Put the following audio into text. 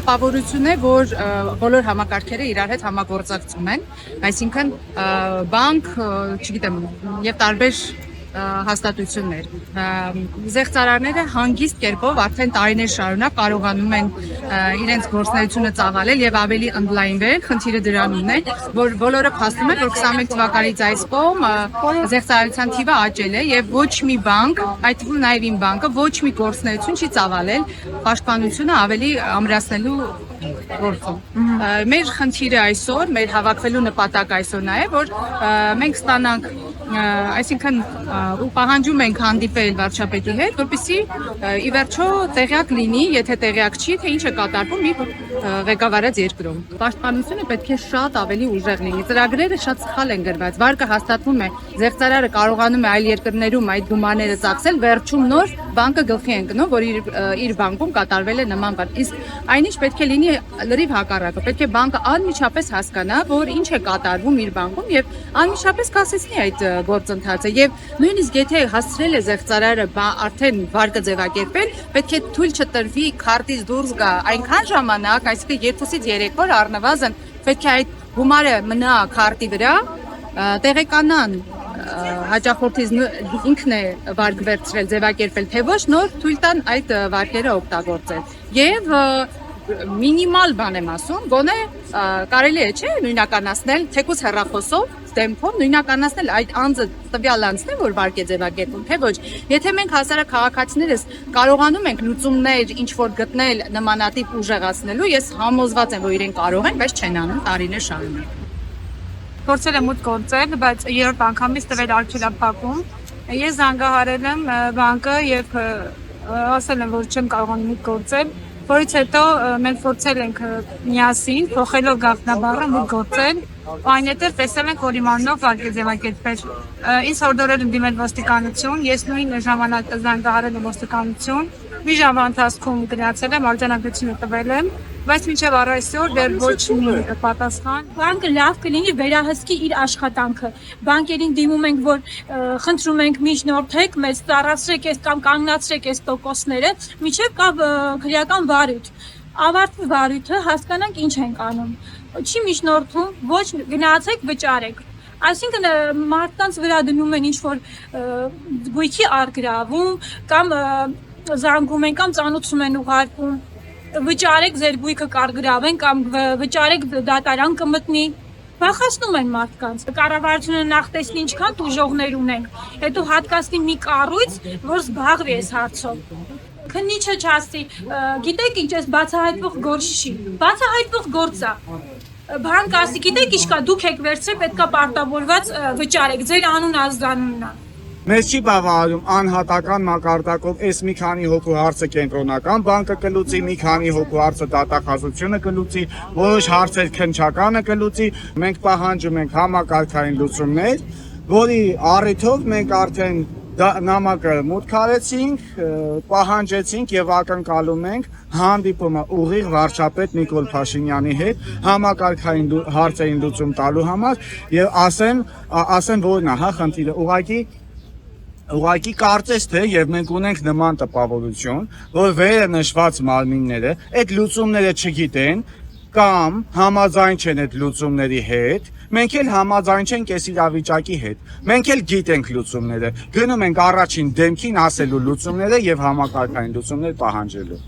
տպավորություն է, որ բոլոր համակարգերը իրար հետ համագործակցում են, այսինքն բանկ, չգիտեմ, եւ տարբեր հաստատություններ։ Զեղծարարները հանգիստ կերպով արդեն տարիներ շարունակ կարողանում են իրենց գործունեությունը ծավալել եւ ավելի ընդլայնվել։ Խնդիրը դրանումն է, որ բոլորը փաստում են, որ 21 թվականից այս կողմ զեղծարարության թիվը աճել է եւ ոչ մի բանկ, այդ թվում նաեւ իմ բանկը, ոչ մի գործունեություն չի ծավալել պաշտպանությունը ավելի ամրացնելու գործում։ Մեր խնդիրը այսօր, մեր հավաքվելու նպատակը այսօր նա է, որ մենք ստանանք, այսինքն ու պահանջում ենք հանդիպել վարչապետի հետ, որպեսզի ի վերջո տեղյակ լինի, եթե տեղյակ չի, թե ինչ է կատարվում իր ղեկավարած երկրում։ Պաշտպանությունը պետք է շատ ավելի ուժեղ լինի։ Ծրագրերը շատ սխալ են գրված։ Վարկը հաստատվում է, զեղծարարը կարողանում է այլ երկրներում այդ գումարները ծախսել, վերջում նոր բանկը գլխի ընկնում, որ իր բանկում կատարվել է նման բան։ Իսկ այնինչ պետք է լինի լրիվ հակառակը։ Պետք է բանկը անմիջապես հասկանա, որ ինչ է կատարվում իր բանկում եւ անմիջապես կասեցնի այդ գործընթացը եւ նույնիսկ եթե հասցրել է զեղծարարը արդեն վարկը ձևակերպել, պետք է թույլ չտրվի քարտից դուրս գա այնքան ժամանակ, այսինքն 2-ից 3 օր առնվազն պետք է այդ գումարը մնա քարտի վրա, տեղեկանան հաճախորդից ինքն է վարկ վերցրել, ձևակերպել, թե ոչ նոր թույլ տան այդ վարկերը օգտագործել եւ մինիմալ բան եմ ասում, գոնե կարելի է չէ նույնականացնել թեկուզ հեռախոսով դեմքով նույնականացնել այդ անձը տվյալ անձն է, որ վարկ է ձևակերպում, թե ոչ։ Եթե մենք հասարակ քաղաքացիներս կարողանում ենք լուծումներ ինչ որ գտնել նմանատիպ ուժեղացնելու, ես համոզված եմ, որ իրեն կարող են, բայց չեն անում տարիներ շարունակ։ Փորձել եմ մոտ գործել, բայց երրորդ անգամից տվել արգելափակում։ Ես զանգահարել եմ բանկը եւ ասել եմ, որ չեմ կարողանում մոտ գործել, որից հետո մենք փորձել ենք միասին փոխելով գաղտնաբառը մոտ գործել, այնտեղ տեսել ենք, որ իմանալով վարկ է ձևակերպել։ Ինձ հորդորել են դիմել ոստիկանություն, ես նույն ժամանակ զանգահարել եմ ոստիկանություն, մի ժամվա ընթացքում գնացել եմ, արձանագրությունը տվել եմ, բայց մինչև առայսօր դեռ ոչ մի պատասխան։ Բանկը լավ կլինի վերահսկի իր աշխատանքը։ Բանկերին դիմում ենք, որ խնդրում ենք միջնորդեք, մեզ ծառացրեք այս կամ կանգնացրեք այս տոկոսները, մինչև կա քրեական վարույթ։ Ավարտվի վարույթը հասկանանք ինչ ենք անում։ Չի միջնորդում, ոչ գնացեք, վճարեք։ Այսինքն մարդկանց վրա դնում են ինչ որ գույքի արգրավում կամ զանգում են կամ ծանոթում են ուղարկում վճարեք ձեր գույքը կարգրավեն կամ վճարեք դատարան կմտնի վախեցնում են մարդկանց կառավարությունը նախ տեսնի ինչքան տուժողներ ունենք հետո հատկացնի մի կառույց որ զբաղվի այս հարցով քննիչը չասի գիտեք ինչ էս բացահայտվող գործ չի բացահայտվող գործ է բանկ ասի գիտեք ինչ կա դուք եք վերցրել պետքա պարտավորված վճարեք ձեր անուն ազգանունն է Մեզ չի բավարարում անհատական մակարդակով այս մի քանի հոգու հարցը կենտրոնական բանկը կլուծի, մի քանի հոգու հարցը դատախազությունը կլուծի, որոշ հարցեր քննչականը կլուծի, մենք պահանջում ենք համակարգային լուծումներ, որի առիթով մենք արդեն նամակը մուտք արեցինք, պահանջեցինք եւ ակնկալում ենք հանդիպումը ուղիղ վարչապետ Նիկոլ Փաշինյանի հետ համակարգային հարցերին լուծում տալու համար եւ ասեն որն է, հա, խնդիրը ուղղակի կարծես թե եւ մենք ունենք նման տպավորություն, որ վերը նշված մարմինները այդ լուծումները չգիտեն կամ համաձայն չեն այդ լուծումների հետ, մենք էլ համաձայն չենք այս իրավիճակի հետ։ Մենք էլ գիտենք լուծումները, գնում ենք առաջին դեմքին ասելու լուծումները եւ համակարգային լուծումներ պահանջելու։